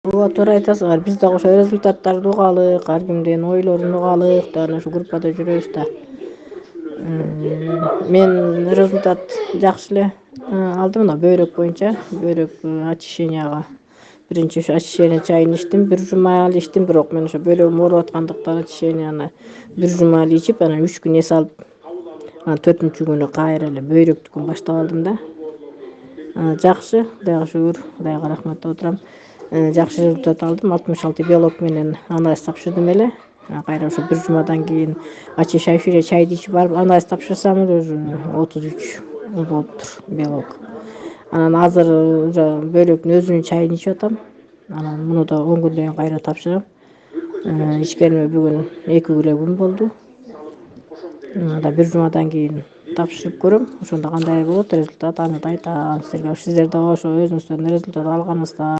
ооба туура айтасыңар. Биз дагы ошо результаттарды угалык, ар кимдин ойлорун угалык да анан ушу группада жүрөбүз да. Мен результат жакшы эле алдым мына бөйрөк боюнча. Бөйрөк очищенияга биринчи ошо очищение чайын ичтим, 1 жума эле ичтим, бирок мен ошо бөйрөгүм ооруп аткандыктан очищенияны 1 жума эле ичип, анан 3 күн эс алып, анан 4-күнү кайра эле бөйрөктүкүн баштап алдым да. Жакшы, Кудайга шүгүр, Кудайга рахмат деп отурам. Жакшы результат алдым. 66 белок менен анализ тапшырдым эле. Кайра ошо 1 жумадан кийин очищающий чайды ичип барып анализ тапшырсам эле уже 33 болуптур белок. Анан азыр уже бөйрөктүн өзүнүн чайын ичип атам. Анан муну да 10 күндөн кийин кайра тапшырам. Ичкениме бүгүн 2 күн болду. Да 1 жумадан кийин тапшырып көрөм. Ошондо кандай болот результат, аны да айтам силерге. Сиздер дагы ошо өзүңүздөрдөн результат алганыңызда